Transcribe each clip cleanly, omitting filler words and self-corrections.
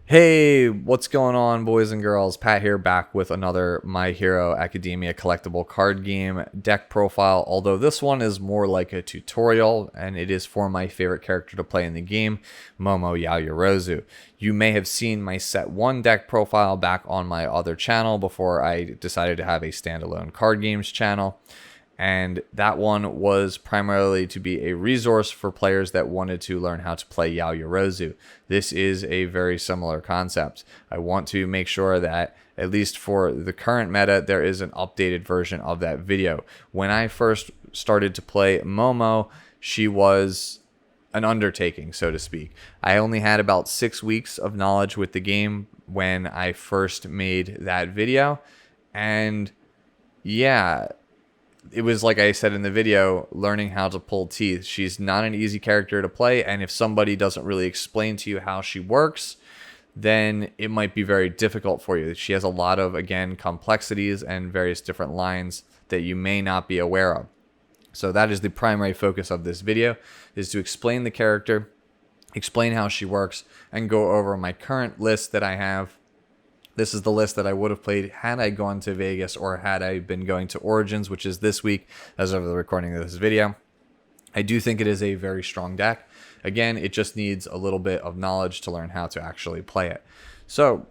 Hey, what's going on, boys and girls? Pat here, back with another My Hero Academia collectible card game deck profile. Although this one is more like a tutorial, and it is for my favorite character to play in the game, Momo Yaoyorozu. You may have seen my set 1 deck profile back on my other channel before I decided to have a standalone card games channel. And that one was primarily to be a resource for players that wanted to learn how to play Yaoyorozu. This is a very similar concept. I want to make sure that, at least for the current meta, there is an updated version of that video. When I first started to play Momo, she was an undertaking, so to speak. I only had about 6 weeks of knowledge with the game when I first made that video. And yeah, it was like I said in the video, learning how to pull teeth. She's not an easy character to play, and if somebody doesn't really explain to you how she works, then it might be very difficult for you. She has a lot of, again, complexities and various different lines that you may not be aware of. So that is the primary focus of this video, is to explain the character, explain how she works, and go over my current list that I have. This is the list that I would have played had I gone to Vegas or had I been going to Origins, which is this week as of the recording of this video. I do think it is a very strong deck. Again, it just needs a little bit of knowledge to learn how to actually play it. So,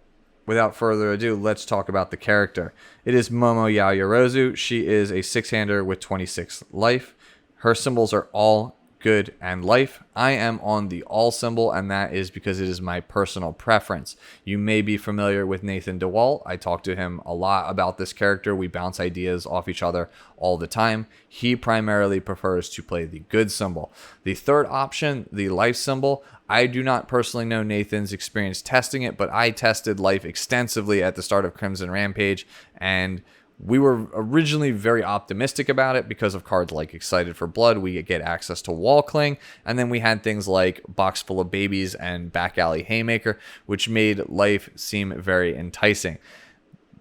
without further ado, let's talk about the character. It is Momo Yaoyorozu. She is a 6-hander with 26 life. Her symbols are all, good, and life. I am on the all symbol, and that is because it is my personal preference. You may be familiar with Nathan DeWalt. I talk to him a lot about this character. We bounce ideas off each other all the time. He primarily prefers to play the good symbol. The third option, the life symbol, I do not personally know Nathan's experience testing it, but I tested life extensively at the start of Crimson Rampage, and we were originally very optimistic about it because of cards like Excited for Blood. We get access to Wall Cling, and then we had things like Box Full of Babies and Back Alley Haymaker, which made life seem very enticing.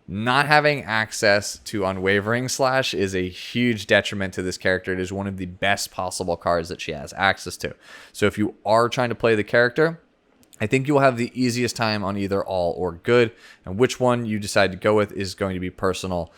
Not having access to Unwavering Slash is a huge detriment to this character. It is one of the best possible cards that she has access to. So if you are trying to play the character, I think you'll have the easiest time on either all or good, and which one you decide to go with is going to be personal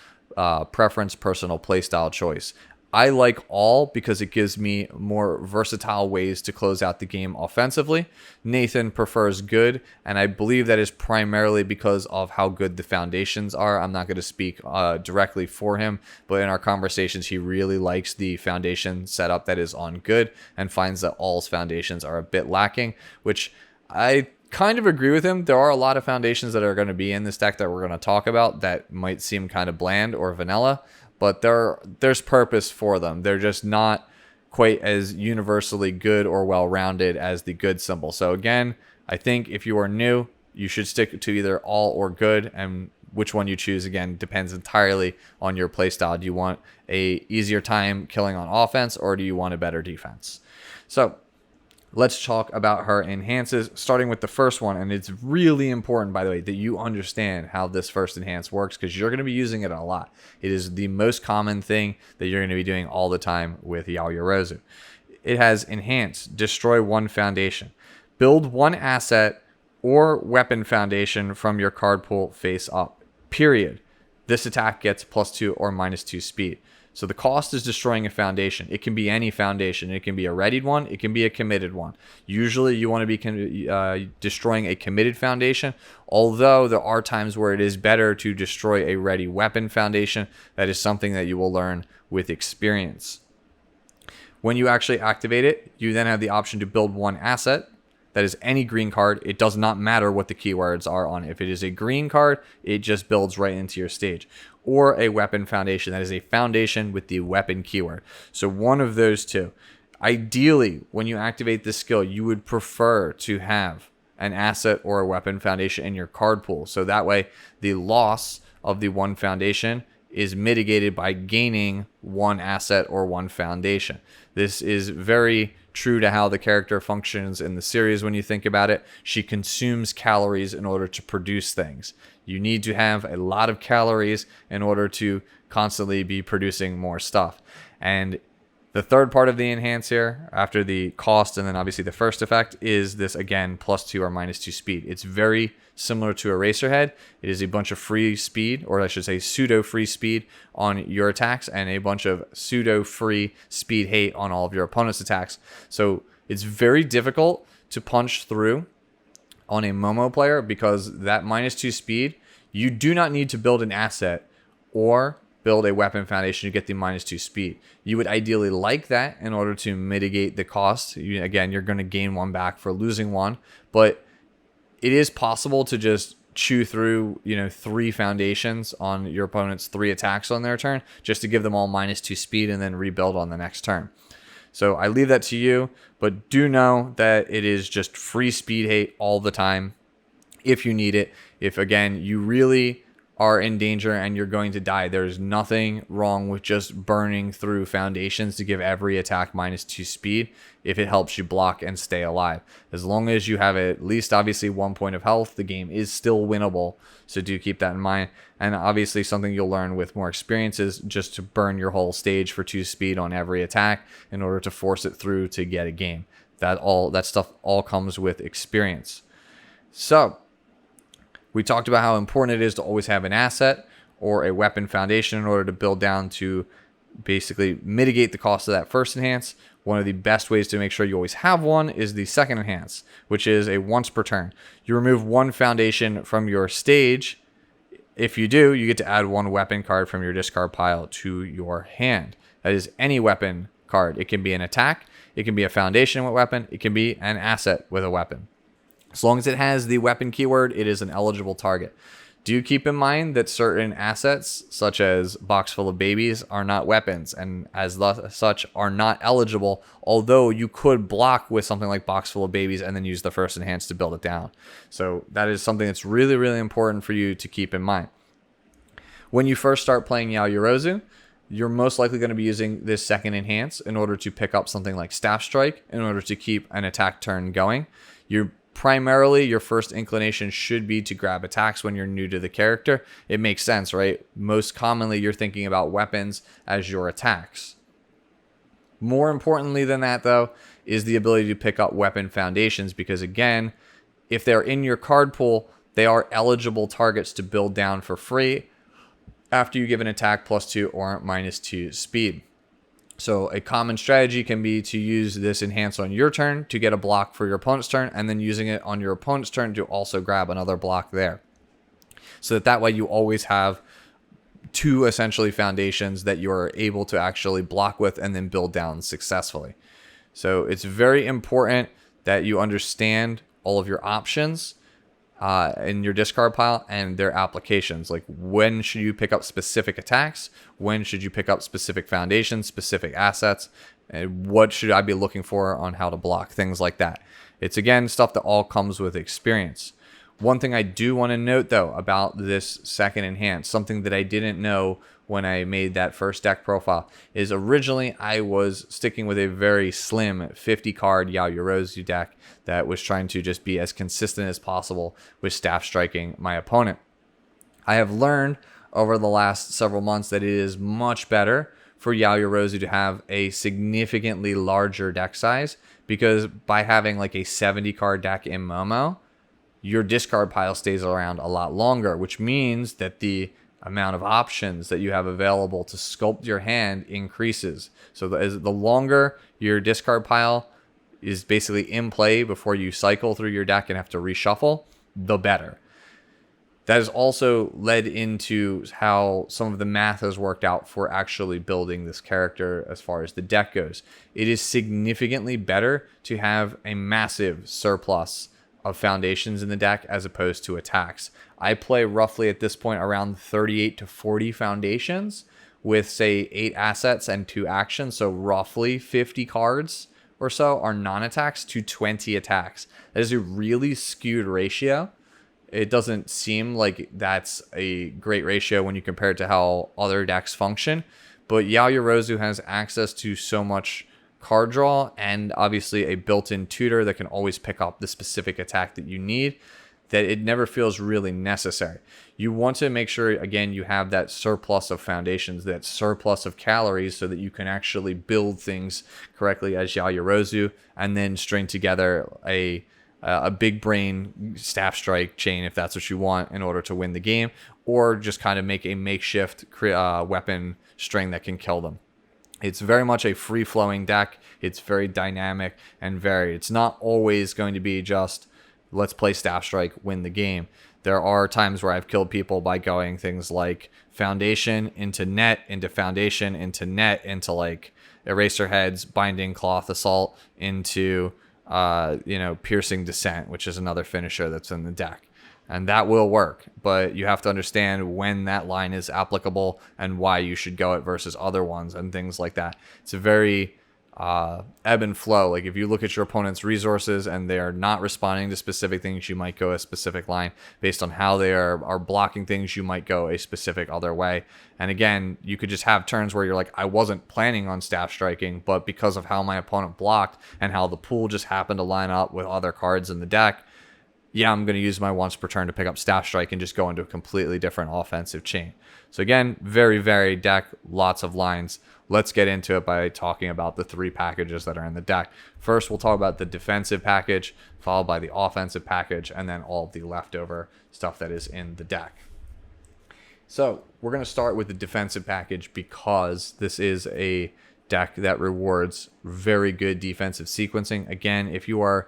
preference, personal playstyle choice. I like all because it gives me more versatile ways to close out the game offensively. Nathan prefers good, and I believe that is primarily because of how good the foundations are. I'm not going to speak directly for him, but in our conversations, he really likes the foundation setup that is on good and finds that all's foundations are a bit lacking, which I kind of agree with him. There are a lot of foundations that are going to be in this deck that we're going to talk about that might seem kind of bland or vanilla, but there's purpose for them. They're just not quite as universally good or well-rounded as the good symbol. So again, I think if you are new, you should stick to either all or good, and which one you choose, again, depends entirely on your playstyle. Do you want a easier time killing on offense, or do you want a better defense? So let's talk about her enhances, starting with the first one. And it's really important, by the way, that you understand how this first enhance works, because you're going to be using it a lot. It is the most common thing that you're going to be doing all the time with Yaoyorozu. It has enhance, destroy 1 foundation, build 1 asset or weapon foundation from your card pool face up, period. This attack gets +2 or -2 speed. So the cost is destroying a foundation. It can be any foundation. It can be a readied one. It can be a committed one. Usually you want to be destroying a committed foundation, although there are times where it is better to destroy a ready weapon foundation. That is something that you will learn with experience. When you actually activate it, you then have the option to build 1 asset. That is any green card. It does not matter what the keywords are on it. If it is a green card, it just builds right into your stage. Or a weapon foundation. That is a foundation with the weapon keyword. So one of those two. Ideally, when you activate this skill, you would prefer to have an asset or a weapon foundation in your card pool. So that way, the loss of the 1 foundation is mitigated by gaining 1 asset or 1 foundation. This is very true to how the character functions in the series when you think about it. She consumes calories in order to produce things. You need to have a lot of calories in order to constantly be producing more stuff. And The third part of the enhance here, after the cost and then obviously the first effect, is this again +2 or -2 speed. It's very similar to Eraserhead. It is a bunch of free speed, or I should say pseudo free speed on your attacks, and a bunch of pseudo free speed hate on all of your opponent's attacks. So it's very difficult to punch through on a Momo player because that -2 speed, you do not need to build an asset or build a weapon foundation to get the -2 speed. You would ideally like that in order to mitigate the cost. Again, you're going to gain one back for losing one, but it is possible to just chew through, 3 foundations on your opponent's 3 attacks on their turn just to give them all -2 speed and then rebuild on the next turn. So I leave that to you, but do know that it is just free speed hate all the time if you need it. If, again, you really are in danger and you're going to die, there's nothing wrong with just burning through foundations to give every attack -2 speed if it helps you block and stay alive. As long as you have at least obviously 1 point of health, the game is still winnable. So do keep that in mind. And obviously something you'll learn with more experience is just to burn your whole stage for 2 speed on every attack in order to force it through to get a game. That stuff all comes with experience. So we talked about how important it is to always have an asset or a weapon foundation in order to build down to basically mitigate the cost of that first enhance. One of the best ways to make sure you always have one is the second enhance, which is a once per turn. You remove 1 foundation from your stage. If you do, you get to add 1 weapon card from your discard pile to your hand. That is any weapon card. It can be an attack, it can be a foundation with weapon, it can be an asset with a weapon. As long as it has the weapon keyword, it is an eligible target. Do keep in mind that certain assets, such as Box Full of Babies, are not weapons, and as such are not eligible, although you could block with something like Box Full of Babies and then use the first enhance to build it down. So that is something that's really, really important for you to keep in mind. When you first start playing Yaoyorozu, you're most likely going to be using this second enhance in order to pick up something like Staff Strike in order to keep an attack turn going. Primarily, your first inclination should be to grab attacks when you're new to the character. It makes sense, right? Most commonly, you're thinking about weapons as your attacks. More importantly than that, though, is the ability to pick up weapon foundations because, again, if they're in your card pool, they are eligible targets to build down for free after you give an attack +2 or -2 speed. So a common strategy can be to use this enhance on your turn to get a block for your opponent's turn, and then using it on your opponent's turn to also grab another block there. So that way you always have 2 essentially foundations that you're able to actually block with and then build down successfully. So it's very important that you understand all of your options in your discard pile and their applications. Like, when should you pick up specific attacks? When should you pick up specific foundations, specific assets? And what should I be looking for on how to block? Things like that. It's, again, stuff that all comes with experience. One thing I do want to note, though, about this second enhance, something that I didn't know when I made that first deck profile, is originally I was sticking with a very slim 50 card Yaoyorozu deck that was trying to just be as consistent as possible with staff striking my opponent. I have learned over the last several months that it is much better for Yaoyorozu to have a significantly larger deck size, because by having like a 70 card deck in Momo, your discard pile stays around a lot longer, which means that the amount of options that you have available to sculpt your hand increases. So the longer your discard pile is basically in play before you cycle through your deck and have to reshuffle, the better. That has also led into how some of the math has worked out for actually building this character as far as the deck goes. It is significantly better to have a massive surplus of foundations in the deck as opposed to attacks. I play roughly at this point around 38 to 40 foundations with, say, 8 assets and 2 actions. So roughly 50 cards or so are non-attacks to 20 attacks. That is a really skewed ratio. It doesn't seem like that's a great ratio when you compare it to how other decks function. But Yaoyorozu has access to so much card draw and obviously a built-in tutor that can always pick up the specific attack that you need. that it never feels really necessary. You want to make sure, again, you have that surplus of foundations, that surplus of calories, so that you can actually build things correctly as Yaoyorozu, and then string together a big brain staff strike chain if that's what you want in order to win the game, or just kind of make a makeshift weapon string that can kill them. It's very much a free-flowing deck. It's very dynamic and varied. It's not always going to be just, let's play Staff Strike, win the game. There are times where I've killed people by going things like Foundation into Net, into Foundation, into Net, into like Eraser Heads, Binding Cloth Assault, into Piercing Descent, which is another finisher that's in the deck. And that will work, but you have to understand when that line is applicable and why you should go it versus other ones and things like that. It's a very ebb and flow. Like if you look at your opponent's resources and they're not responding to specific things, you might go a specific line. Based on how they are blocking things, you might go a specific other way. And again, you could just have turns where you're like, I wasn't planning on staff striking, but because of how my opponent blocked and how the pool just happened to line up with other cards in the deck, yeah, I'm going to use my once per turn to pick up Staff Strike and just go into a completely different offensive chain. So again, very varied deck, lots of lines. Let's get into it by talking about the 3 packages that are in the deck. First, we'll talk about the defensive package, followed by the offensive package, and then all of the leftover stuff that is in the deck. So we're going to start with the defensive package because this is a deck that rewards very good defensive sequencing. Again, if you are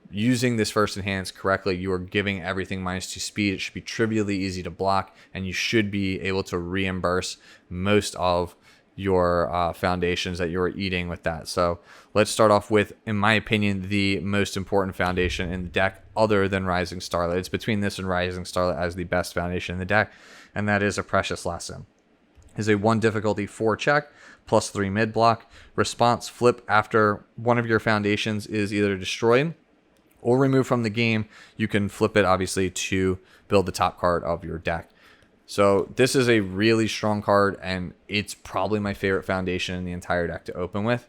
using this first enhance correctly, you are giving everything -2 speed. It should be trivially easy to block, and you should be able to reimburse most of your foundations that you're eating with that. So let's start off with, in my opinion, the most important foundation in the deck other than Rising Starlight. It's between this and Rising Starlight as the best foundation in the deck, and that is a Precious Lesson. Is a 1 difficulty 4 check, +3 mid block. Response, flip after one of your foundations is either destroyed or removed from the game. You can flip it, obviously, to build the top card of your deck. So this is a really strong card, and it's probably my favorite foundation in the entire deck to open with.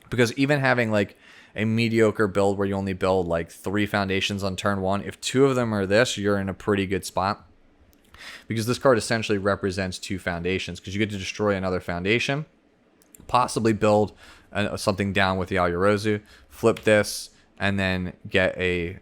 Because even having like a mediocre build where you only build like 3 foundations on turn 1, if 2 of them are this, you're in a pretty good spot. Because this card essentially represents 2 foundations, because you get to destroy another foundation, possibly build something down with the Yaoyorozu, flip this, and then get a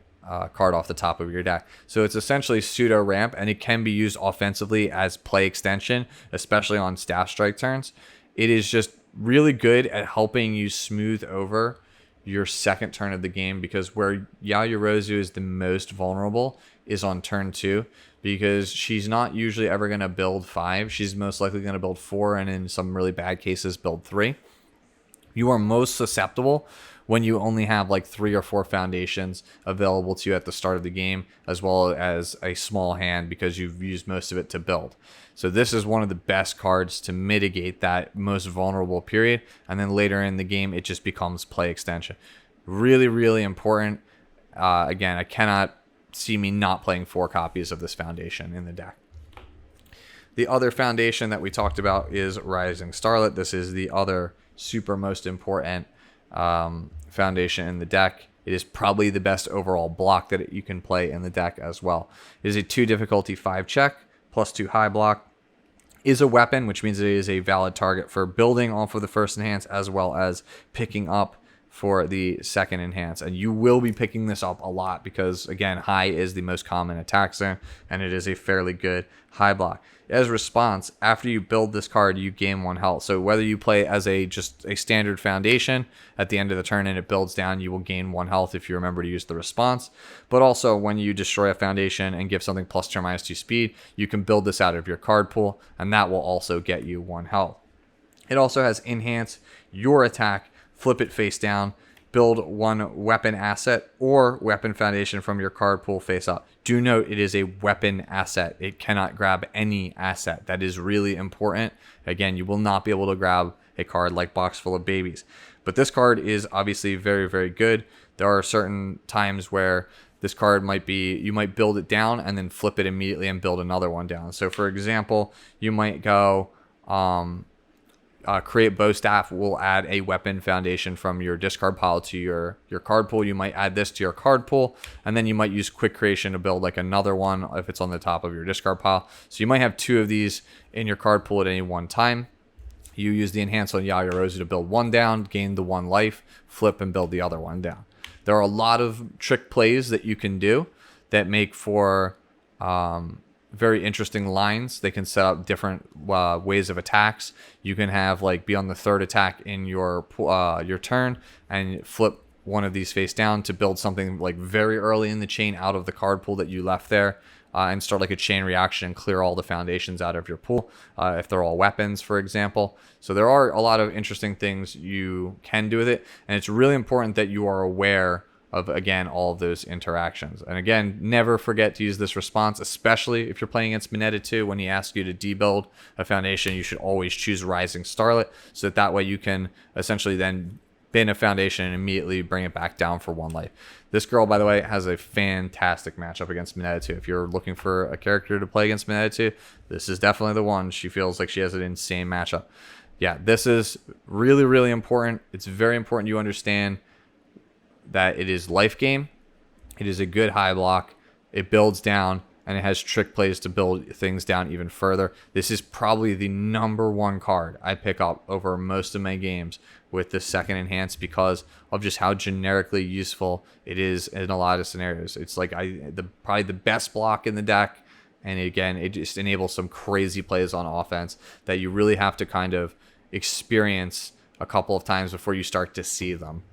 card off the top of your deck. So it's essentially pseudo ramp, and it can be used offensively as play extension, especially on staff strike turns. It is just really good at helping you smooth over your second turn of the game, because where Yaoyorozu is the most vulnerable is on turn 2, because she's not usually ever going to build 5. She's most likely going to build 4, and in some really bad cases build 3. You are most susceptible when you only have like 3 or 4 foundations available to you at the start of the game, as well as a small hand because you've used most of it to build. So this is one of the best cards to mitigate that most vulnerable period, and then later in the game it just becomes play extension. Really, really important. Again, I cannot see me not playing 4 copies of this foundation in the deck. The other foundation that we talked about is Rising Starlight. This is the other super most important foundation in the deck. It is probably the best overall block that you can play in the deck as well. It is a 2 difficulty 5 check, +2 high block. Is a weapon, which means it is a valid target for building off of the first enhance, as well as picking up for the second enhance. And you will be picking this up a lot because, again, high is the most common attack zone, and it is a fairly good high block. As response, after you build this card, you gain 1 health. So whether you play as just a standard foundation at the end of the turn and it builds down, you will gain 1 health if you remember to use the response. But also, when you destroy a foundation and give something +2 or -2 speed, you can build this out of your card pool, and that will also get you 1 health. It also has enhance your attack, flip it face down, build 1 weapon asset or weapon foundation from your card pool face up. Do note it is a weapon asset. It cannot grab any asset. That is really important. Again, you will not be able to grab a card like Box Full of Babies. But this card is obviously very, very good. There are certain times where this card might be, you might build it down and then flip it immediately and build another one down. So for example, you might go, create bow staff will add a weapon foundation from your discard pile to your card pool. You might add this to your card pool, and then you might use quick creation to build like another one if it's on the top of your discard pile. So you might have 2 of these in your card pool at any one time. You use the enhance on Yaoyorozu to build one down, gain the 1 life, flip and build the other one down. There are a lot of trick plays that you can do that make for very interesting lines. They can set up different ways of attacks. You can have like be on the 3rd attack in your turn and flip one of these face down to build something like very early in the chain out of the card pool that you left there, and start like a chain reaction and clear all the foundations out of your pool if they're all weapons, for example. So there are a lot of interesting things you can do with it, and it's really important that you are aware of, again, all of those interactions. And again, never forget to use this response, especially if you're playing against Mineta 2. When he asks you to debuild a foundation, you should always choose Rising Starlet, so that way you can essentially then bin a foundation and immediately bring it back down for 1 life. This girl, by the way, has a fantastic matchup against Mineta 2. If you're looking for a character to play against Mineta 2, this is definitely the one. She feels like she has an insane matchup. Yeah, this is really, really important. It's very important you understand that it is life game. It is a good high block. It builds down, and it has trick plays to build things down even further. This is probably the #1 card I pick up over most of my games with the second enhance because of just how generically useful it is in a lot of scenarios. It's like probably the best block in the deck, and again, it just enables some crazy plays on offense that you really have to kind of experience a couple of times before you start to see them.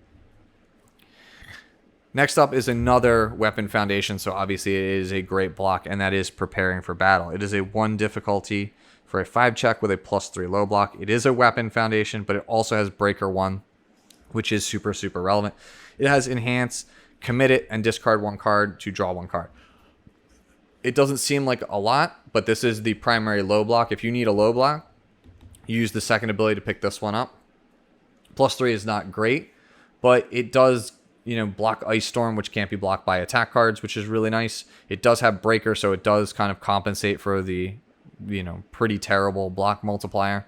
Next up is another weapon foundation, so obviously it is a great block, and that is preparing for battle. It is a 1 difficulty for a 5 check with a +3 low block. It is a weapon foundation, but it also has breaker 1, which is super, super relevant. It has enhance, commit it, and discard 1 card to draw 1 card. It doesn't seem like a lot, but this is the primary low block. If you need a low block, you use the second ability to pick this one up. +3 is not great, but it does block Ice Storm, which can't be blocked by attack cards, which is really nice. It does have Breaker, so it does kind of compensate for the, pretty terrible block multiplier.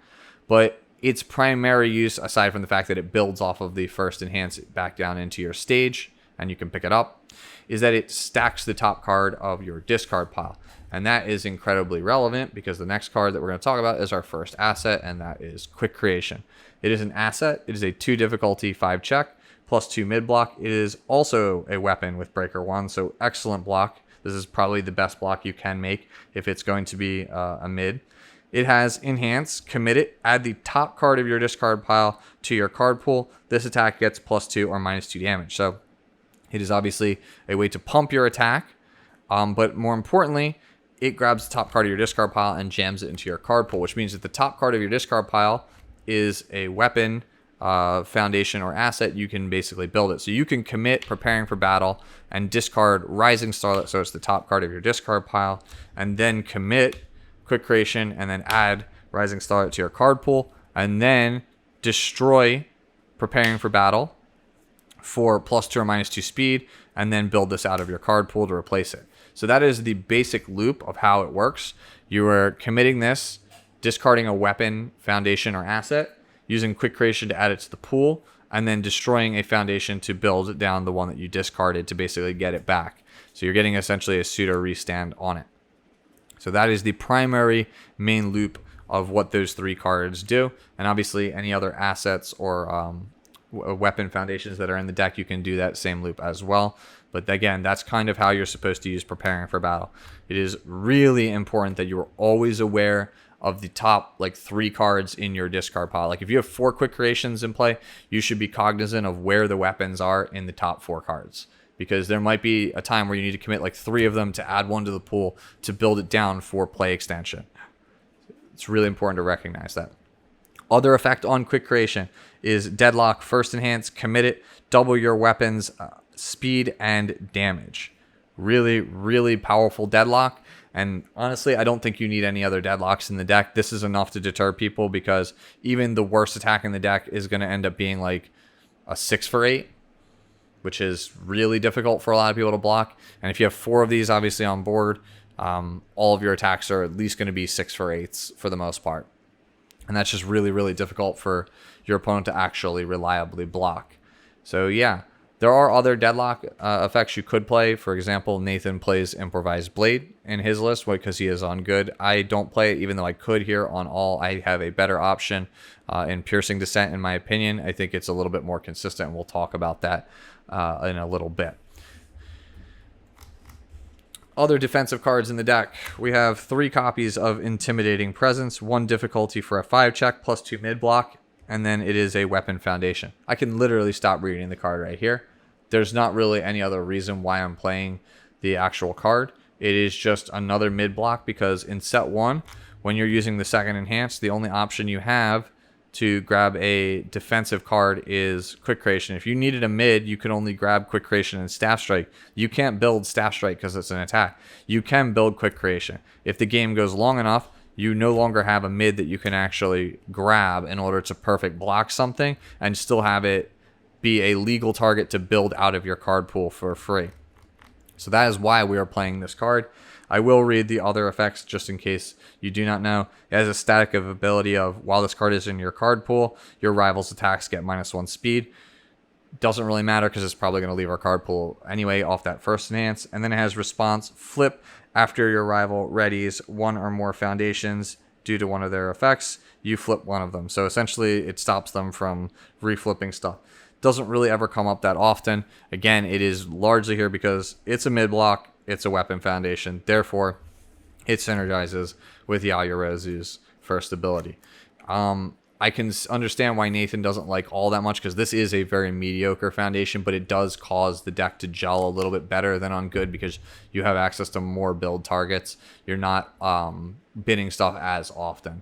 But its primary use, aside from the fact that it builds off of the first enhance back down into your stage, and you can pick it up, is that it stacks the top card of your discard pile. And that is incredibly relevant because the next card that we're going to talk about is our first asset, and that is Quick Creation. It is an asset. It is a 2 difficulty 5 check. +2 mid block. It is also a weapon with breaker 1, so excellent block. This is probably the best block you can make if it's going to be a mid. It has enhance, commit it, add the top card of your discard pile to your card pool. This attack gets +2 or -2 damage. So it is obviously a way to pump your attack, but more importantly, it grabs the top card of your discard pile and jams it into your card pool, which means that the top card of your discard pile is a weapon, foundation, or asset. You can basically build it. So you can commit preparing for battle and discard Rising Starlet, so it's the top card of your discard pile, and then commit Quick Creation and then add Rising Starlet to your card pool, and then destroy preparing for battle for +2 or -2 speed, and then build this out of your card pool to replace it. So that is the basic loop of how it works. You are committing this, discarding a weapon, foundation, or asset, using Quick Creation to add it to the pool, and then destroying a foundation to build down the one that you discarded to basically get it back. So you're getting essentially a pseudo restand on it. So that is the primary main loop of what those 3 cards do. And obviously any other assets or weapon foundations that are in the deck, you can do that same loop as well. But again, that's kind of how you're supposed to use preparing for battle. It is really important that you are always aware of the top 3 cards in your discard pile. Like if you have 4 Quick Creations in play, you should be cognizant of where the weapons are in the top 4 cards, because there might be a time where you need to commit 3 of them to add 1 to the pool to build it down for play extension. It's really important to recognize that. Other effect on Quick Creation is Deadlock, first enhance, commit it, double your weapons, speed, and damage. Really, really powerful Deadlock. And honestly, I don't think you need any other Deadlocks in the deck. This is enough to deter people, because even the worst attack in the deck is going to end up being like a 6 for 8, which is really difficult for a lot of people to block. And if you have 4 of these obviously on board, all of your attacks are at least going to be 6 for 8s for the most part. And that's just really, really difficult for your opponent to actually reliably block. So yeah, there are other deadlock effects you could play. For example, Nathan plays Improvised Blade in his list because he is on good. I don't play it, even though I could here on all. I have a better option in Piercing Descent, in my opinion. I think it's a little bit more consistent, and we'll talk about that in a little bit. Other defensive cards in the deck. We have 3 copies of Intimidating Presence, 1 difficulty for a 5 check, plus 2 mid block, and then it is a Weapon Foundation. I can literally stop reading the card right here. There's not really any other reason why I'm playing the actual card. It is just another mid block because in set 1, when you're using the second enhance, the only option you have to grab a defensive card is Quick Creation. If you needed a mid, you can only grab Quick Creation and Staff Strike. You can't build Staff Strike because it's an attack. You can build Quick Creation. If the game goes long enough, you no longer have a mid that you can actually grab in order to perfect block something and still have it be a legal target to build out of your card pool for free. So that is why we are playing this card. I will read the other effects just in case you do not know. It has a static ability of while this card is in your card pool, your rival's attacks get -1 speed. Doesn't really matter because it's probably going to leave our card pool anyway off that first enhance. And then it has response flip after your rival readies 1 or more foundations due to one of their effects. You flip one of them. So essentially it stops them from reflipping stuff. Doesn't really ever come up that often. Again, it is largely here because it's a mid block. It's a weapon foundation. Therefore, it synergizes with Yaoyorozu's first ability. I can understand why Nathan doesn't like all that much because this is a very mediocre foundation, but it does cause the deck to gel a little bit better than on good because you have access to more build targets. You're not bidding stuff as often.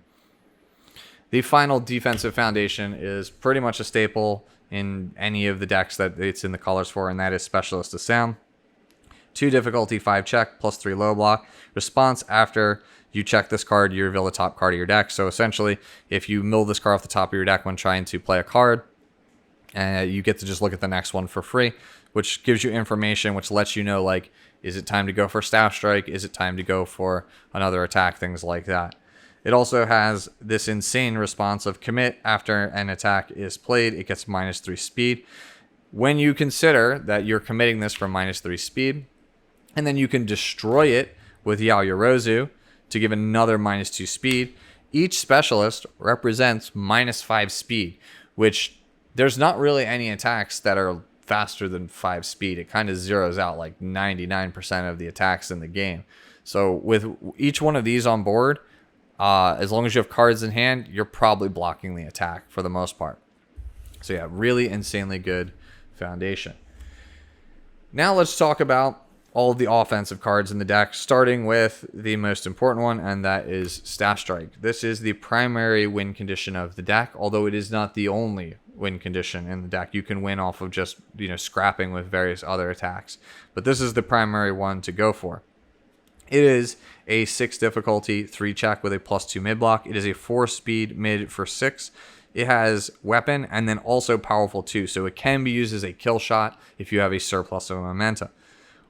The final defensive foundation is pretty much a staple in any of the decks that it's in the colors for, and that is Specialist of Sound. 2 difficulty, 5 check, plus 3 low block. Response after you check this card, you reveal the top card of your deck. So essentially, if you mill this card off the top of your deck when trying to play a card, you get to just look at the next one for free, which gives you information, which lets you know, like, is it time to go for Staff Strike? Is it time to go for another attack? Things like that. It also has this insane response of commit after an attack is played. It gets -3 speed. When you consider that you're committing this for -3 speed, and then you can destroy it with Yaoyorozu to give another -2 speed. Each specialist represents -5 speed, which there's not really any attacks that are faster than 5 speed. It kind of zeroes out like 99% of the attacks in the game. So with each one of these on board, as long as you have cards in hand, you're probably blocking the attack for the most part. So yeah, really insanely good foundation. Now let's talk about all of the offensive cards in the deck, starting with the most important one, and that is Staff Strike. This is the primary win condition of the deck, although it is not the only win condition in the deck. You can win off of just, scrapping with various other attacks, but this is the primary one to go for. It is a 6 difficulty, 3 check with a +2 mid block. It is a 4 speed mid for 6. It has weapon and then also powerful too, so it can be used as a kill shot if you have a surplus of momentum.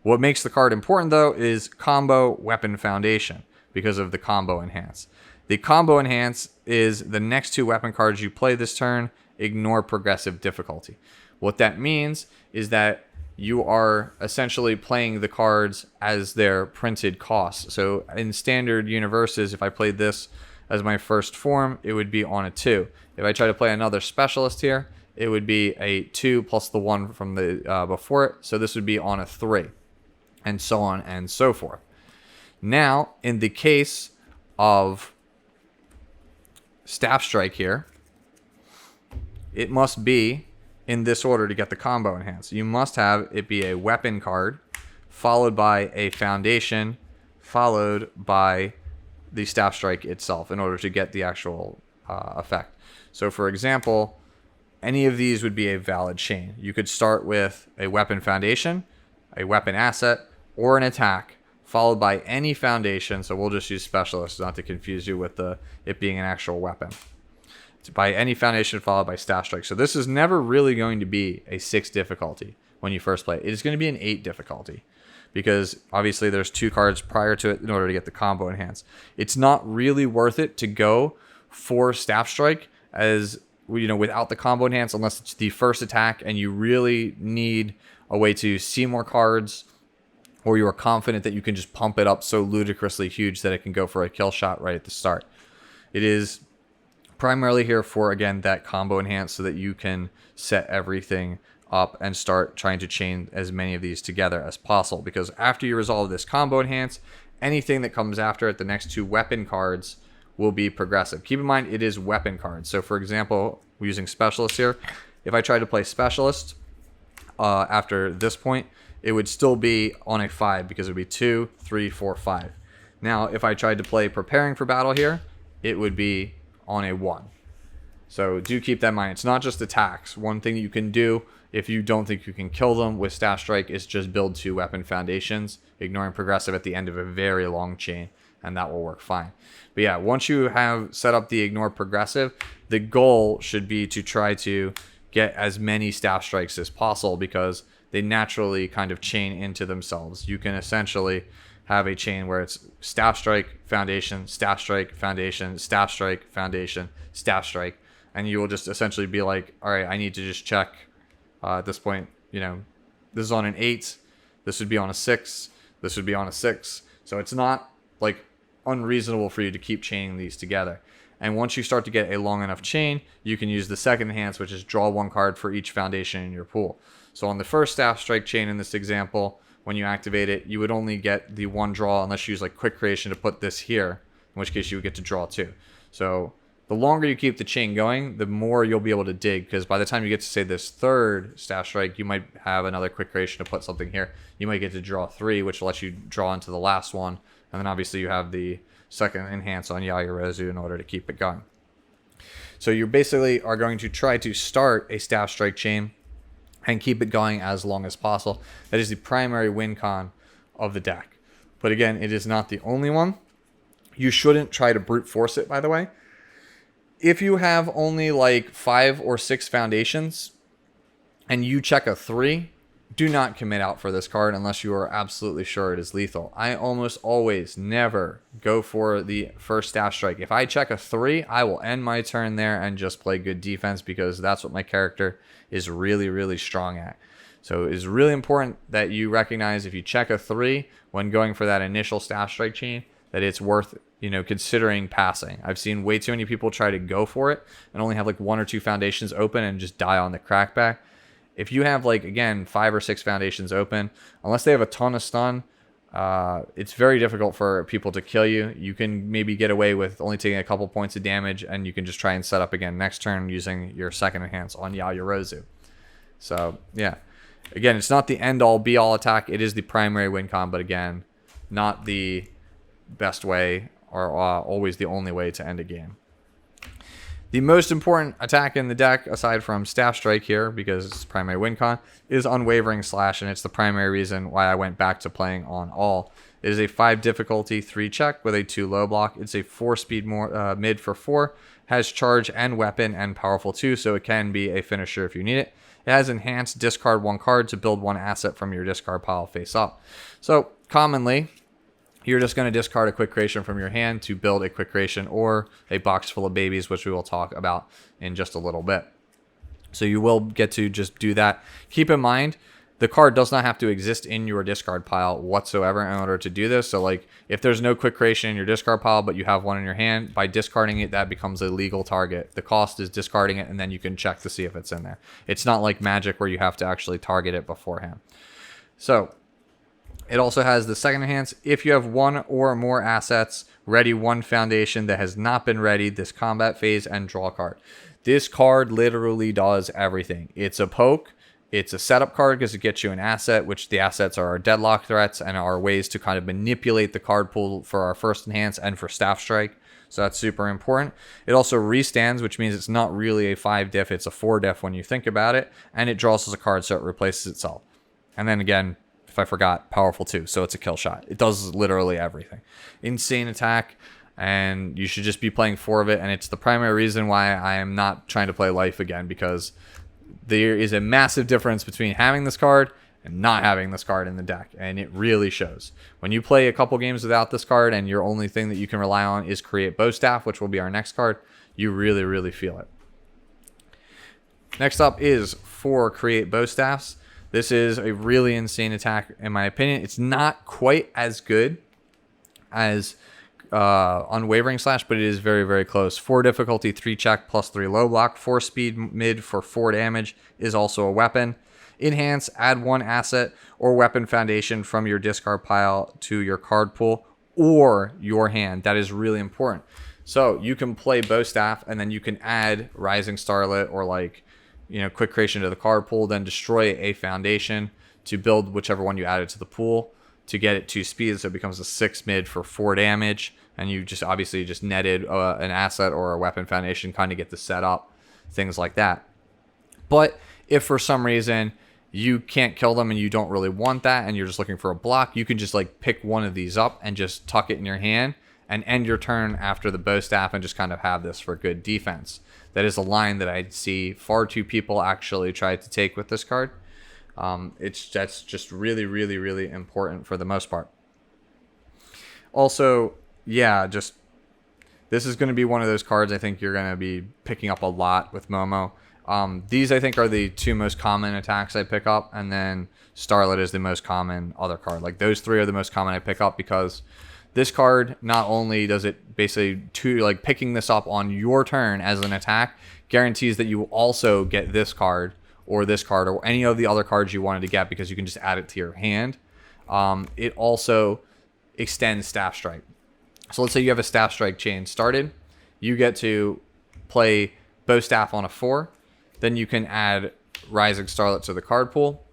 What makes the card important, though, is combo weapon foundation because of the combo enhance. The combo enhance is the next 2 weapon cards you play this turn, ignore progressive difficulty. What that means is that you are essentially playing the cards as their printed costs. So in standard universes, if I played this as my first form, it would be on a 2. If I try to play another specialist here, it would be a 2 plus the 1 from the before it. So this would be on a 3. And so on and so forth. Now, in the case of Staff Strike here, it must be in this order to get the combo enhance. You must have it be a weapon card, followed by a foundation, followed by the Staff Strike itself in order to get the actual effect. So, for example, any of these would be a valid chain. You could start with a weapon foundation, a weapon asset, or an attack, followed by any foundation. So we'll just use specialist not to confuse you with it being an actual weapon. It's by any foundation followed by Staff Strike. So this is never really going to be a 6 difficulty when you first play. It is going to be an 8 difficulty because obviously there's 2 cards prior to it in order to get the combo enhance. It's not really worth it to go for Staff Strike as, you know, without the combo enhance, unless it's the first attack and you really need a way to see more cards, or you are confident that you can just pump it up so ludicrously huge that it can go for a kill shot right at the start. It is primarily here for, again, that combo enhance so that you can set everything up and start trying to chain as many of these together as possible. Because after you resolve this combo enhance, anything that comes after it, the next 2 weapon cards, will be progressive. Keep in mind, it is weapon cards. So for example, we're using Specialist here. If I tried to play Specialist after this point, it would still be on a 5 because it would be 2, 3, 4, 5. Now, if I tried to play Preparing for Battle here, it would be on a 1. So do keep that in mind. It's not just attacks. One thing you can do if you don't think you can kill them with Staff Strike is just build 2 weapon foundations, ignoring progressive at the end of a very long chain, and that will work fine. But yeah, once you have set up the ignore progressive, the goal should be to try to get as many Staff Strikes as possible because they naturally kind of chain into themselves. You can essentially have a chain where it's Staff Strike, Foundation, Staff Strike, Foundation, Staff Strike, Foundation, Staff Strike, and you will just essentially be like, all right, I need to just check at this point, you know, this is on an 8, this would be on a 6, this would be on a 6. So it's not like unreasonable for you to keep chaining these together. And once you start to get a long enough chain, you can use the second enhance, which is draw 1 card for each foundation in your pool. So on the first Staff Strike chain in this example, when you activate it, you would only get the 1 draw unless you use like Quick Creation to put this here, in which case you would get to draw 2. So the longer you keep the chain going, the more you'll be able to dig, because by the time you get to, say, this third Staff Strike, you might have another Quick Creation to put something here. You might get to draw 3, which will let you draw into the last one. And then obviously you have the second enhance on Yaoyorozu in order to keep it going. So you basically are going to try to start a Staff Strike chain and keep it going as long as possible. That is the primary win con of the deck. But again, it is not the only one. You shouldn't try to brute force it, by the way. If you have only like 5 or 6 foundations and you check a 3, do not commit out for this card unless you are absolutely sure it is lethal. I almost always never go for the first Staff Strike. If I check a 3, I will end my turn there and just play good defense because that's what my character is really, really strong at. So it is really important that you recognize if you check a 3 when going for that initial Staff Strike chain, that it's worth, you know, considering passing. I've seen way too many people try to go for it and only have like 1 or 2 foundations open and just die on the crackback. If you have like, again, 5 or 6 foundations open, unless they have a ton of stun, it's very difficult for people to kill you. You can maybe get away with only taking a couple points of damage, and you can just try and set up again next turn using your second enhance on Yaoyorozu. So yeah, again, it's not the end-all be-all attack. It is the primary win con, but again, not the best way or always the only way to end a game. The most important attack in the deck, aside from Staff Strike here, because it's primary win con, is Unwavering Slash, and it's the primary reason why I went back to playing on all. It is a 5 difficulty 3 check with a 2 low block. It's a 4 speed mid for 4, has charge and weapon and powerful 2, so it can be a finisher if you need it. It has enhanced discard 1 card to build 1 asset from your discard pile face up. So commonly, you're just going to discard a Quick Creation from your hand to build a Quick Creation or a box full of babies, which we will talk about in just a little bit. So you will get to just do that. Keep in mind, the card does not have to exist in your discard pile whatsoever in order to do this. So like if there's no Quick Creation in your discard pile, but you have one in your hand, by discarding it, that becomes a legal target. The cost is discarding it, and then you can check to see if it's in there. It's not like Magic where you have to actually target it beforehand. So it also has the second enhance. If you have 1 or more assets, ready 1 foundation that has not been readied this combat phase and draw a card. This card literally does everything. It's a poke. It's a setup card because it gets you an asset, which the assets are our deadlock threats and are ways to kind of manipulate the card pool for our first enhance and for Staff Strike. So that's super important. It also restands, which means it's not really a 5 diff. It's a 4 diff when you think about it. And it draws as a card, so it replaces itself. And then again, if I forgot, powerful 2, so it's a kill shot. It does literally everything. Insane attack, and you should just be playing 4 of it, and it's the primary reason why I am not trying to play Life again, because there is a massive difference between having this card and not having this card in the deck, and it really shows. When you play a couple games without this card and your only thing that you can rely on is Create Bowstaff, which will be our next card, you really, really feel it. Next up is 4 Create Bowstaffs. This is a really insane attack in my opinion. It's not quite as good as Unwavering Slash, but it is very, very close. 4 difficulty, 3 check, plus 3 low block, 4 speed mid for 4 damage is also a weapon. Enhance, add 1 asset or weapon foundation from your discard pile to your card pool or your hand. That is really important. So you can play Bowstaff and then you can add Rising Starlet or like, quick creation to the card pool, then destroy a foundation to build whichever one you added to the pool to get it 2 speed. So it becomes a 6 mid for 4 damage. And you just obviously just netted an asset or a weapon foundation, kind of get the setup, things like that. But if for some reason you can't kill them and you don't really want that and you're just looking for a block, you can just like pick one of these up and just tuck it in your hand and end your turn after the Bowstaff and just kind of have this for good defense. That is a line that I see far too people actually try to take with this card. That's just really, really, really important for the most part. Also, yeah, just this is going to be one of those cards I think you're going to be picking up a lot with Momo. These I think are the 2 most common attacks I pick up, and then Starlet is the most common other card. Like those 3 are the most common I pick up because this card, not only does it basically picking this up on your turn as an attack guarantees that you will also get this card or any of the other cards you wanted to get because you can just add it to your hand. It also extends Staff Strike. So let's say you have a Staff Strike chain started. You get to play Bowstaff on a 4. Then you can add Rising Starlet to the card pool.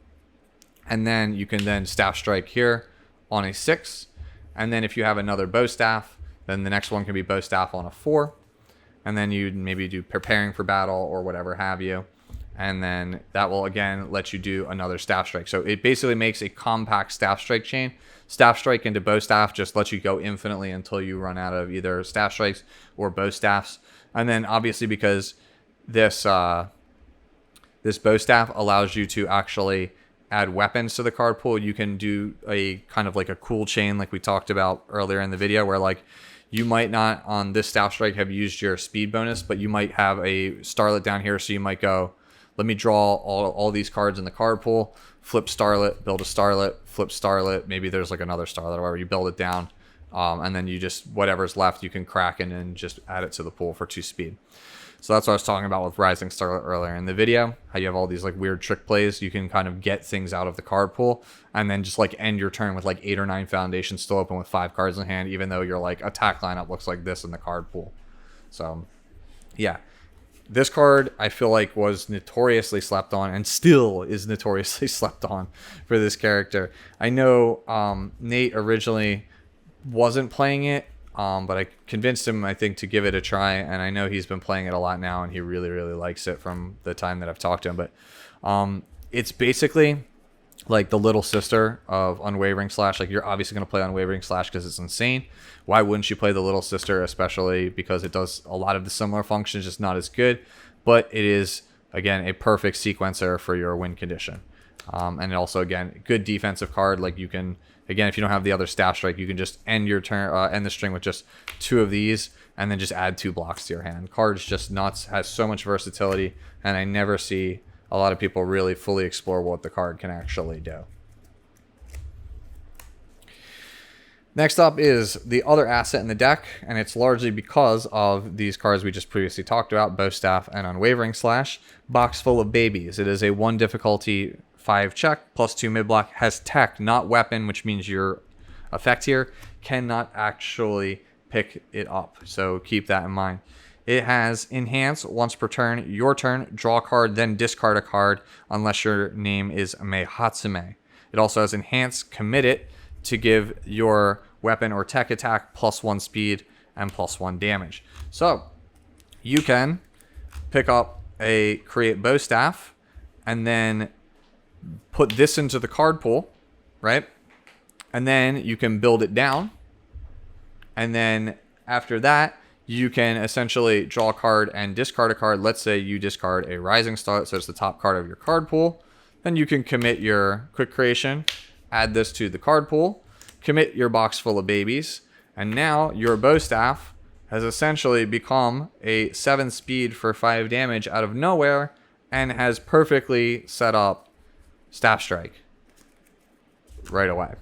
And then you can then Staff Strike here on a 6. And then if you have another Bowstaff, then the next one can be Bowstaff on a 4. And then you maybe do Preparing for Battle or whatever have you. And then that will again let you do another Staff Strike. So it basically makes a compact Staff Strike chain. Staff Strike into Bowstaff just lets you go infinitely until you run out of either Staff Strikes or Bowstaffs. And then obviously because this Bowstaff allows you to actually add weapons to the card pool, you can do a kind of like a cool chain like we talked about earlier in the video where like you might not on this Staff Strike have used your speed bonus, but you might have a Starlet down here. So you might go, let me draw all these cards in the card pool, flip Starlet, build a Starlet, flip Starlet. Maybe there's like another Starlet or whatever. You build it down, and then you just, whatever's left, you can crack and then just add it to the pool for 2 speed. So that's what I was talking about with Rising Starlet earlier in the video. How you have all these like weird trick plays. You can kind of get things out of the card pool and then just like end your turn with like 8 or 9 foundations still open with 5 cards in hand, even though your like attack lineup looks like this in the card pool. So yeah. This card, I feel like, was notoriously slept on and still is notoriously slept on for this character. I know Nate originally wasn't playing it, but I convinced him, I think, to give it a try. And I know he's been playing it a lot now, and he really, really likes it from the time that I've talked to him. But it's basically like the little sister of Unwavering Slash. Like, you're obviously going to play Unwavering Slash because it's insane. Why wouldn't you play the little sister, especially because it does a lot of the similar functions, just not as good. But it is, again, a perfect sequencer for your win condition. And also, again, good defensive card. Like, you can, again, if you don't have the other Staff Strike, you can just end your turn, end the string with just 2 of these, and then just add 2 blocks to your hand. Card's just nuts, has so much versatility, and I never see a lot of people really fully explore what the card can actually do. Next up is the other asset in the deck, and it's largely because of these cards we just previously talked about, Bowstaff and Unwavering Slash. Box Full of Babies. It is a 1 difficulty 5 check plus 2 mid block, has tech, not weapon, which means your effect here cannot actually pick it up. So keep that in mind. It has Enhance once per turn, your turn, draw a card, then discard a card unless your name is Meihatsume. It also has Enhance, commit it to give your weapon or tech attack +1 speed and +1 damage. So you can pick up a Create Bowstaff and then put this into the card pool, right? And then you can build it down. And then after that, you can essentially draw a card and discard a card. Let's say you discard a Rising Starlet, so it's the top card of your card pool. then you can commit your quick creation, add this to the card pool, commit your box full of babies, and now your bow staff has essentially become a 7 speed for 5 damage out of nowhere and has perfectly set up Staff Strike right away.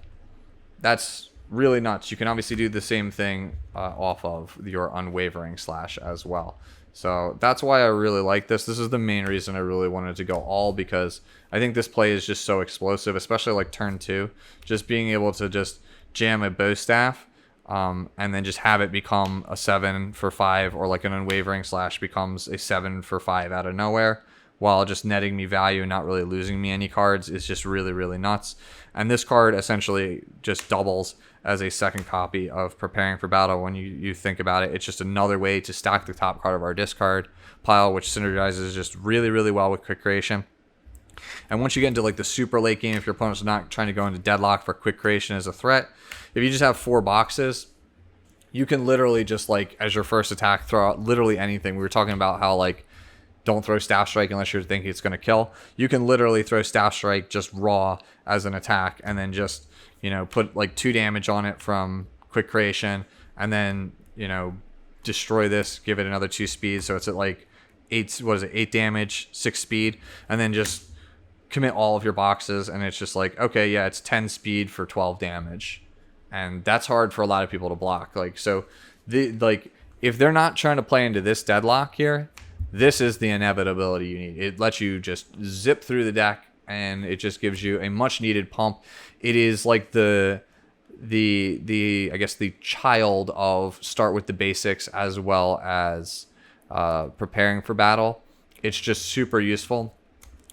That's really nuts. You can obviously do the same thing off of your Unwavering Slash as well. So that's why I really like this. This is the main reason I really wanted to go all, because I think this play is just so explosive, especially like turn 2. Just being able to just jam a bow staff and then just have it become a 7 for 5, or like an Unwavering Slash becomes a 7 for 5 out of nowhere, while just netting me value and not really losing me any cards, is just really, really nuts. And this card essentially just doubles as a second copy of Preparing for Battle. When you think about it, it's just another way to stack the top card of our discard pile, which synergizes just really, really well with quick creation. And once you get into like the super late game, if your opponent's not trying to go into deadlock for quick creation as a threat, if you just have 4 boxes, you can literally just like as your first attack throw out literally anything. We were talking about how like don't throw Staff Strike unless you're thinking it's going to kill. You can literally throw Staff Strike just raw as an attack, and then just, you know, put like 2 damage on it from quick creation, and then, you know, destroy this, give it another 2 speed, so it's at like 8 damage, 6 speed, and then just commit all of your boxes, and it's just like, okay, yeah, it's 10 speed for 12 damage. And that's hard for a lot of people to block. Like, so if they're not trying to play into this deadlock here, this is the inevitability you need. It lets you just zip through the deck, and it just gives you a much needed pump. It is like the I guess the child of start with the basics as well as preparing for battle. It's just super useful,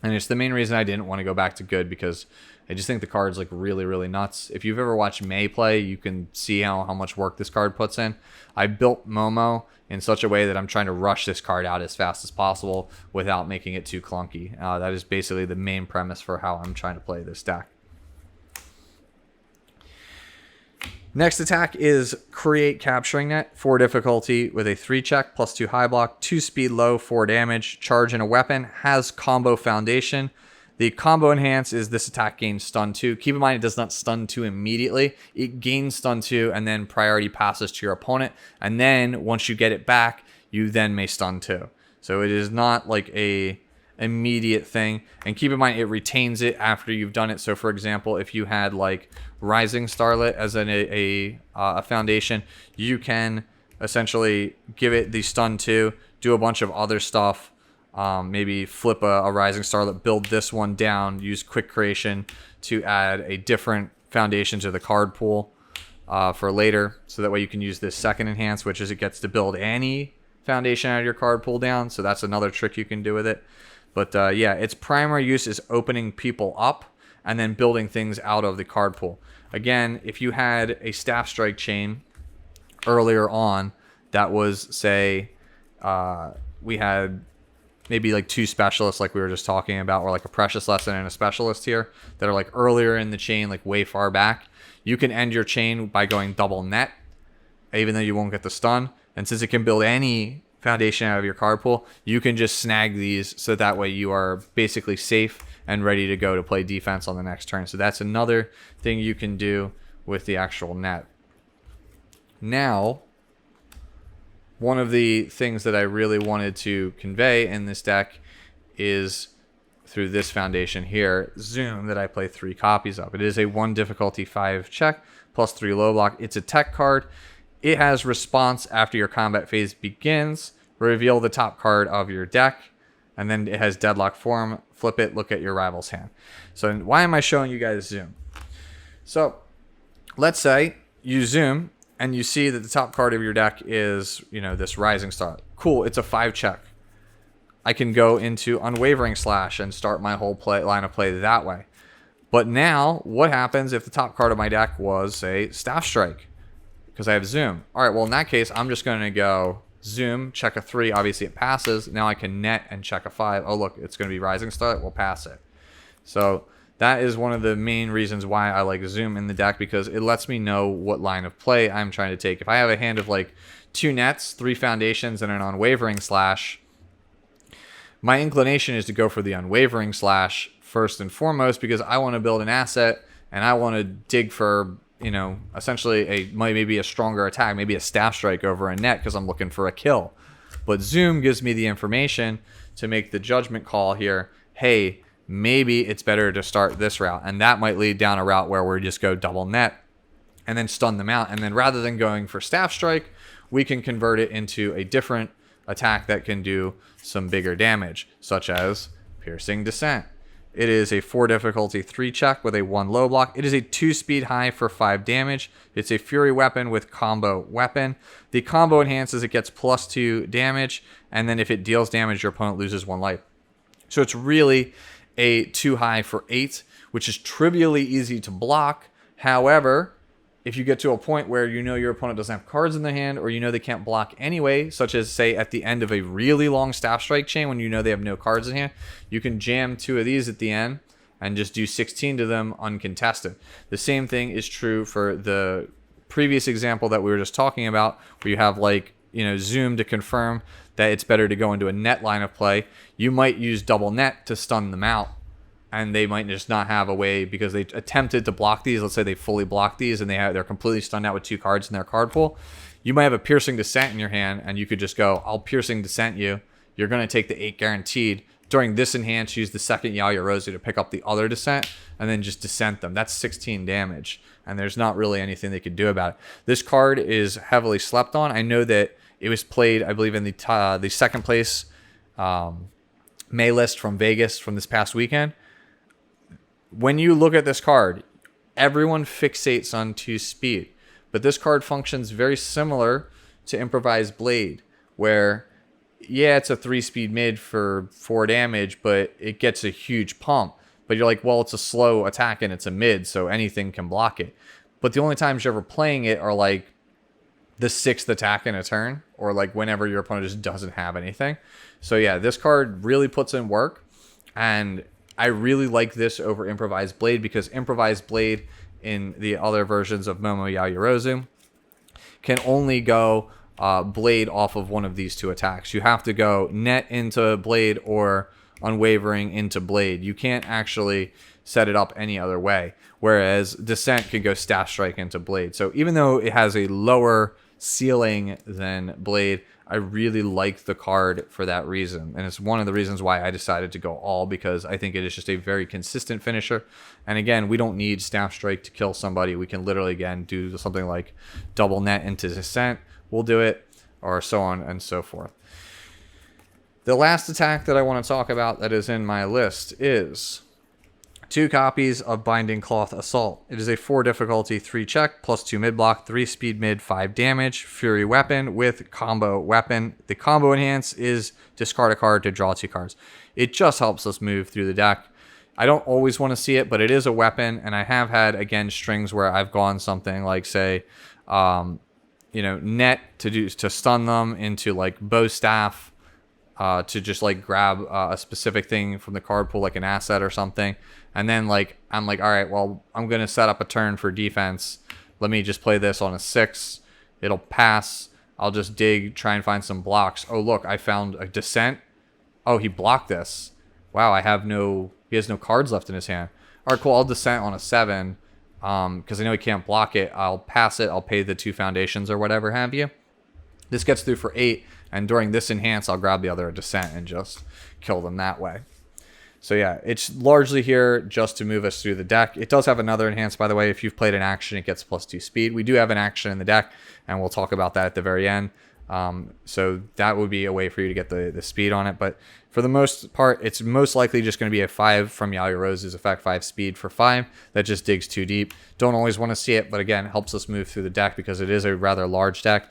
and it's the main reason I didn't want to go back to good, because I just think the card's like really, really nuts. If you've ever watched May play, you can see how much work this card puts in. I built Momo in such a way that I'm trying to rush this card out as fast as possible without making it too clunky. That is basically the main premise for how I'm trying to play this deck. Next attack is Create Capturing Net, 4 difficulty with a 3 check, plus 2 high block, 2 speed low, 4 damage, charge in a weapon, has combo foundation. The combo enhance is this attack gains stun 2. Keep in mind it does not stun 2 immediately. It gains stun 2 and then priority passes to your opponent. And then once you get it back, you then may stun 2. So it is not like a immediate thing. And keep in mind it retains it after you've done it. So for example, if you had like Rising Starlet as a foundation, you can essentially give it the stun 2, do a bunch of other stuff. Maybe flip a Rising Starlet, build this one down, use quick creation to add a different foundation to the card pool for later. So that way you can use this second enhance, which is it gets to build any foundation out of your card pool down. So that's another trick you can do with it. But yeah, its primary use is opening people up and then building things out of the card pool. Again, if you had a Staff Strike chain earlier on that was, say, we had maybe like 2 specialists like we were just talking about, or like a Precious Lesson and a Specialist here that are like earlier in the chain, like way far back. You can end your chain by going double net, even though you won't get the stun. And since it can build any foundation out of your card pool, you can just snag these, so that way you are basically safe and ready to go to play defense on the next turn. So that's another thing you can do with the actual net. Now, one of the things that I really wanted to convey in this deck is through this foundation here, Zoom, that I play 3 copies of. It is a 1 difficulty 5 check, plus 3 low block. It's a tech card. It has response after your combat phase begins. Reveal the top card of your deck, and then it has deadlock form. Flip it, look at your rival's hand. So why am I showing you guys Zoom? So let's say you zoom and you see that the top card of your deck is, you know, this Rising Star. Cool, it's a 5 check. I can go into Unwavering Slash and start my whole line of play that way. But now, what happens if the top card of my deck was, say, Staff Strike? Because I have Zoom. All right, well, in that case, I'm just going to go Zoom, check a 3. Obviously, it passes. Now I can net and check a 5. Oh, look, it's going to be Rising Star. We'll pass it. So that is one of the main reasons why I like Zoom in the deck, because it lets me know what line of play I'm trying to take. If I have a hand of like 2 nets, 3 foundations, and an Unwavering Slash, my inclination is to go for the Unwavering Slash first and foremost because I want to build an asset and I want to dig for, you know, essentially maybe a stronger attack, maybe a staff strike over a net because I'm looking for a kill. But Zoom gives me the information to make the judgment call here. Hey, maybe it's better to start this route. And that might lead down a route where we just go double net and then stun them out. And then rather than going for staff strike, we can convert it into a different attack that can do some bigger damage, such as piercing descent. It is a 4 difficulty 3 check with a 1 low block. It is a 2 speed high for 5 damage. It's a fury weapon with combo weapon. The combo enhances, it gets +2 damage, and then if it deals damage, your opponent loses 1 life. So it's really a 2 high for 8, which is trivially easy to block. However, if you get to a point where you know your opponent doesn't have cards in their hand, or you know they can't block anyway, such as say at the end of a really long staff strike chain when you know they have no cards in hand, you can jam 2 of these at the end and just do 16 to them uncontested. The same thing is true for the previous example that we were just talking about, where you have like, you know, Zoom to confirm that it's better to go into a net line of play. You might use double net to stun them out, and they might just not have a way because they attempted to block these. Let's say they fully block these and they're completely stunned out with 2 cards in their card pool. You might have a piercing descent in your hand, and you could just go, I'll piercing descent you. You're going to take the 8 guaranteed. During this enhance, use the second Yaoyorozu to pick up the other descent and then just descent them. That's 16 damage, and there's not really anything they could do about it. This card is heavily slept on. I know that it was played, I believe, in the second place May list from Vegas from this past weekend. When you look at this card, everyone fixates on 2 speed, but this card functions very similar to Improvised Blade, where, yeah, it's a 3 speed mid for 4 damage, but it gets a huge pump. But you're like, well, it's a slow attack and it's a mid, so anything can block it. But the only times you're ever playing it are like the 6th attack in a turn, or like whenever your opponent just doesn't have anything. So yeah, this card really puts in work, and I really like this over Improvised Blade because Improvised Blade in the other versions of Momo Yaoyorozu can only go Blade off of one of these 2 attacks. You have to go net into Blade or Unwavering into Blade. You can't actually set it up any other way, whereas Descent can go Staff Strike into Blade. So even though it has a lower ceiling than Blade, I really like the card for that reason, and it's one of the reasons why I decided to go all, because I think it is just a very consistent finisher. And again, we don't need Staff Strike to kill somebody. We can literally, again, do something like double net into Descent. We'll do it, or so on and so forth. The last attack that I want to talk about that is in my list is 2 copies of Binding Cloth Assault. It is a 4 difficulty 3 check, +2 mid block, 3 speed mid, 5 damage, fury weapon with combo weapon. The combo enhance is discard a card to draw 2 cards. It just helps us move through the deck. I don't always want to see it, but it is a weapon, and I have had, again, strings where I've gone something like, say, net to stun them into like bow staff, to just like grab a specific thing from the card pool, like an asset or something. And then like, I'm like, all right, well, I'm going to set up a turn for defense. Let me just play this on a 6. It'll pass. I'll just dig, try and find some blocks. Oh, look, I found a descent. Oh, he blocked this. Wow, he has no cards left in his hand. All right, cool. I'll descent on a 7. Because I know he can't block it. I'll pass it. I'll pay the 2 foundations or whatever have you. This gets through for 8. And during this enhance, I'll grab the other descent and just kill them that way. So yeah, it's largely here just to move us through the deck. It does have another enhance, by the way. If you've played an action, it gets +2 speed. We do have an action in the deck, and we'll talk about that at the very end. So that would be a way for you to get the speed on it. But for the most part, it's most likely just going to be a 5 from Yaoyorozu's effect, 5 speed for 5. That just digs too deep. Don't always want to see it, but again, helps us move through the deck because it is a rather large deck.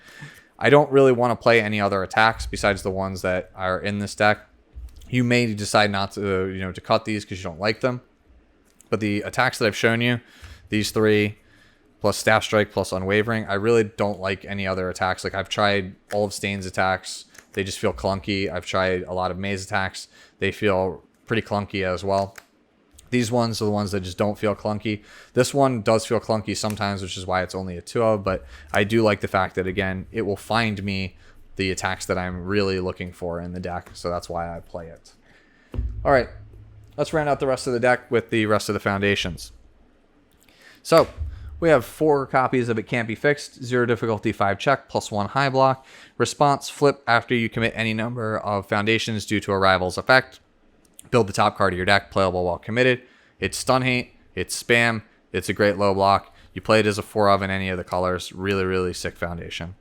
I don't really want to play any other attacks besides the ones that are in this deck. You may decide not to, to cut these because you don't like them. But the attacks that I've shown you, these 3, plus Staff Strike, plus Unwavering, I really don't like any other attacks. Like, I've tried all of Stain's attacks. They just feel clunky. I've tried a lot of May's attacks. They feel pretty clunky as well. These ones are the ones that just don't feel clunky. This one does feel clunky sometimes, which is why it's only a 2 of, but I do like the fact that, again, it will find me the attacks that I'm really looking for in the deck, so that's why I play it. All right, let's round out the rest of the deck with the rest of the foundations. So we have 4 copies of It Can't Be Fixed, 0 difficulty, 5 check, +1 high block. Response, flip after you commit any number of foundations due to a rival's effect. Build the top card of your deck, playable while committed. It's stun hate, it's spam, it's a great low block. You play it as a 4 of in any of the colors. Really, really sick foundation.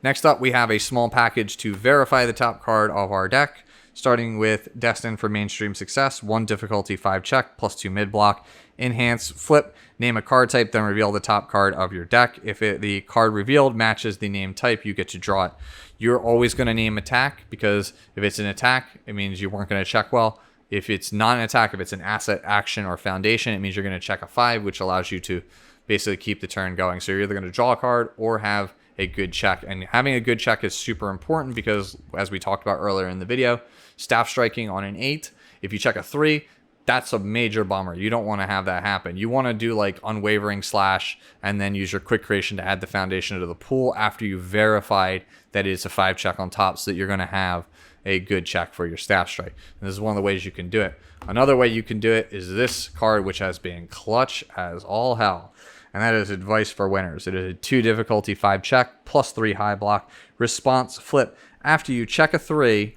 Next up, we have a small package to verify the top card of our deck, starting with Destined for Mainstream Success, 1 difficulty, 5 check, +2 mid block. Enhance, flip, name a card type, then reveal the top card of your deck. If the card revealed matches the name type, you get to draw it. You're always going to name attack, because if it's an attack, it means you weren't going to check well. If it's not an attack, if it's an asset, action, or foundation, it means you're going to check a 5, which allows you to basically keep the turn going. So you're either going to draw a card or have a good check. And having a good check is super important because, as we talked about earlier in the video, staff striking on an 8, if you check a 3, that's a major bummer. You don't want to have that happen. You want to do like unwavering slash and then use your quick creation to add the foundation to the pool after you've verified that it's a 5 check on top, so that you're going to have a good check for your staff strike. And this is one of the ways you can do it. Another way you can do it is this card, which has been clutch as all hell. And that is Advice for Winners. It is a 2 difficulty, 5 check, +3 high block. Response, flip. After you check a 3,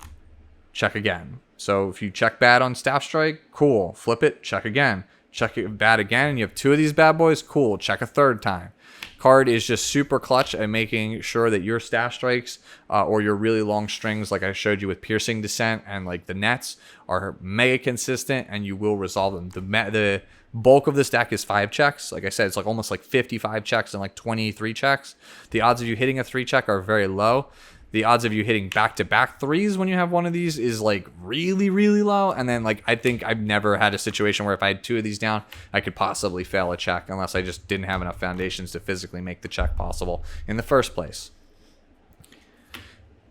check again. So if you check bad on staff strike, cool. Flip it, check again. Check it bad again, and you have 2 of these bad boys, cool. Check a 3rd time. Card is just super clutch at making sure that your staff strikes or your really long strings, like I showed you with Piercing Descent and like the nets, are mega consistent, and you will resolve them. The bulk of this deck is 5 checks. Like I said, it's like almost like 55 checks and like 23 checks. The odds of you hitting a 3 check are very low. The odds of you hitting back-to-back 3s when you have one of these is like really, really low. And then like I think I've never had a situation where if I had 2 of these down, I could possibly fail a check unless I just didn't have enough foundations to physically make the check possible in the first place.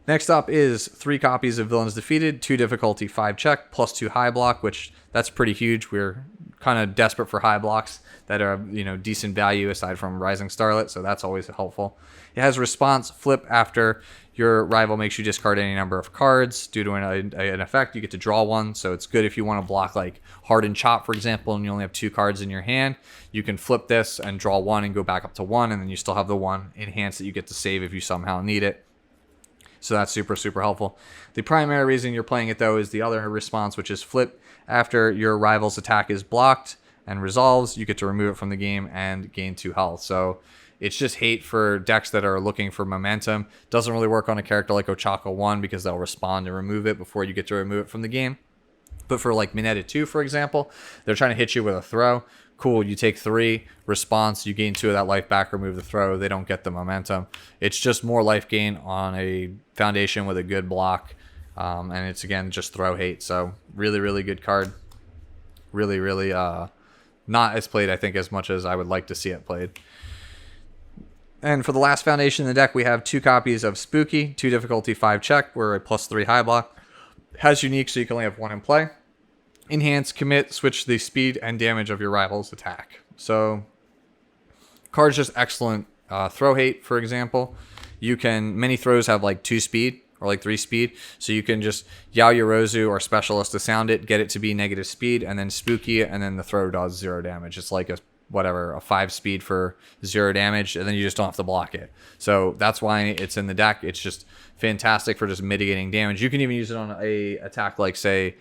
Next up is 3 copies of Villains Defeated, 2 difficulty, 5 check, +2 high block, which that's pretty huge. We're kind of desperate for high blocks that are, you know, decent value aside from Rising Starlet, so that's always helpful. It has response, flip after your rival makes you discard any number of cards due to an effect. You get to draw 1, so it's good if you want to block like Hardened Chop, for example, and you only have 2 cards in your hand. You can flip this and draw 1 and go back up to 1, and then you still have the 1 enhance that you get to save if you somehow need it. So that's super, super helpful. The primary reason you're playing it, though, is the other response, which is flip. After your rival's attack is blocked and resolves, you get to remove it from the game and gain 2 health. So it's just hate for decks that are looking for momentum. Doesn't really work on a character like Ochako 1 because they'll respond and remove it before you get to remove it from the game. But for like Mineta 2, for example, they're trying to hit you with a throw. Cool, you take 3, response, you gain 2 of that life back, remove the throw. They don't get the momentum. It's just more life gain on a foundation with a good block. And it's, again, just throw hate. So really, really good card. Really, really not as played, I think, as much as I would like to see it played. And for the last foundation in the deck, we have 2 copies of Spooky, 2 difficulty, 5 check. We're a +3 high block. Has unique, so you can only have 1 in play. Enhance, commit, switch the speed and damage of your rival's attack. So, card's just excellent. Throw hate, for example. Many throws have like 2 speed or like 3 speed. So you can just Yaoyorozu or Specialist to sound it, get it to be negative speed, and then Spooky, and then the throw does 0 damage. It's like a 5 speed for 0 damage, and then you just don't have to block it. So that's why it's in the deck. It's just fantastic for just mitigating damage. You can even use it on a attack like, say,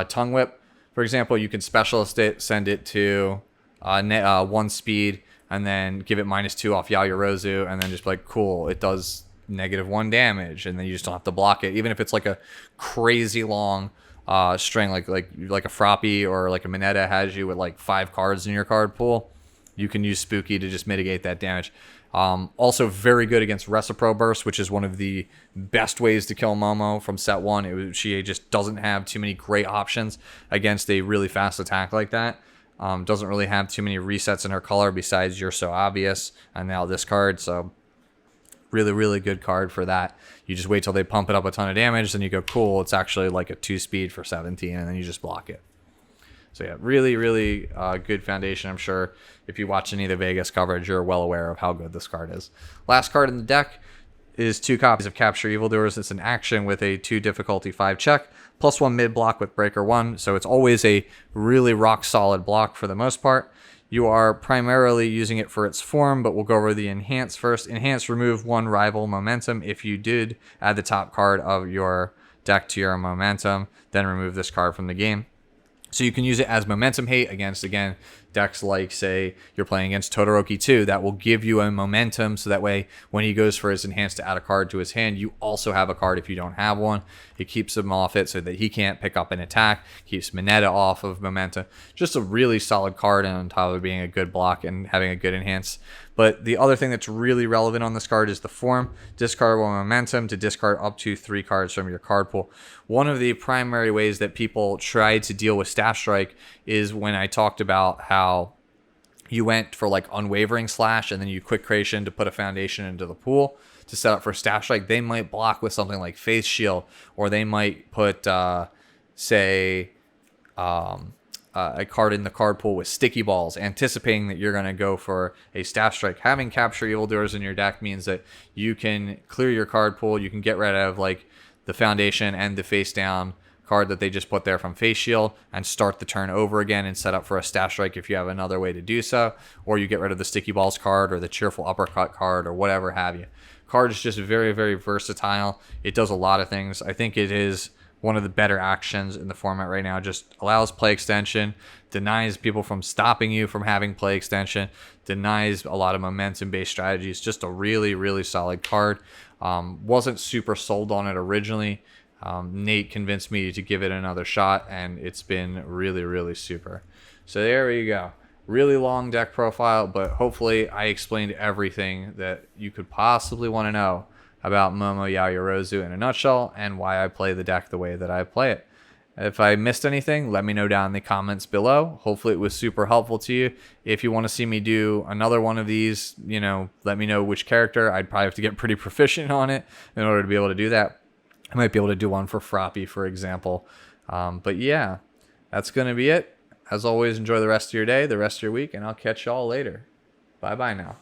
Tongue Whip. For example, you can Specialist it, send it to 1 speed, and then give it -2 off Yaoyorozu, and then just be like, cool, it does -1 damage, and then you just don't have to block it. Even if it's like a crazy long string, like a Froppy or like a Mineta has you with like 5 cards in your card pool, you can use Spooky to just mitigate that damage. Also very good against Recipro Burst, which is one of the best ways to kill Momo from set 1. She just doesn't have too many great options against a really fast attack like that. Doesn't really have too many resets in her color besides You're So Obvious and now this card. So really, really good card for that. You just wait till they pump it up a ton of damage, then you go, cool, it's actually like a 2 speed for 17, and then you just block it. So yeah, really, really good foundation. I'm sure if you watch any of the Vegas coverage, you're well aware of how good this card is. Last card in the deck is 2 copies of Capture Evildoers. It's an action with a 2 difficulty 5 check, +1 mid block with Breaker 1. So it's always a really rock solid block for the most part. You are primarily using it for its form, but we'll go over the Enhance first. Enhance, remove 1 rival momentum. If you did add the top card of your deck to your momentum, then remove this card from the game. So you can use it as momentum hate against, again, decks like, say, you're playing against Todoroki 2. That will give you a momentum, so that way when he goes for his enhance to add a card to his hand, you also have a card if you don't have one. It keeps him off it so that he can't pick up an attack, keeps Mineta off of momentum. Just a really solid card, and on top of being a good block and having a good enhance. But the other thing that's really relevant on this card is the form. Discard 1 momentum to discard up to 3 cards from your card pool. One of the primary ways that people try to deal with Staff Strike is when I talked about how you went for like Unwavering Slash and then you quick creation to put a foundation into the pool to set up for Staff Strike. They might block with something like Face Shield, or they might put, say, a card in the card pool with Sticky Balls, anticipating that you're going to go for a Staff Strike. Having Capture Evildoers in your deck means that you can clear your card pool. You can get rid of like the foundation and the face down card that they just put there from Face Shield and start the turn over again and set up for a Staff Strike if you have another way to do so. Or you get rid of the Sticky Balls card or the Cheerful Uppercut card or whatever have you. Card is just very, very versatile. It does a lot of things. I think it is one of the better actions in the format right now. Just allows play extension, denies people from stopping you from having play extension, denies a lot of momentum based strategies. Just a really, really solid card. Wasn't super sold on it originally. Nate convinced me to give it another shot, and it's been really, really super. So there you go. Really long deck profile, but hopefully I explained everything that you could possibly want to know about Momo Yaoyorozu in a nutshell, and why I play the deck the way that I play it. If I missed anything, let me know down in the comments below. Hopefully it was super helpful to you. If you want to see me do another one of these, let me know which character. I'd probably have to get pretty proficient on it in order to be able to do that. I might be able to do one for Froppy, for example. But yeah, that's going to be it. As always, enjoy the rest of your day, the rest of your week, and I'll catch y'all later. Bye-bye now.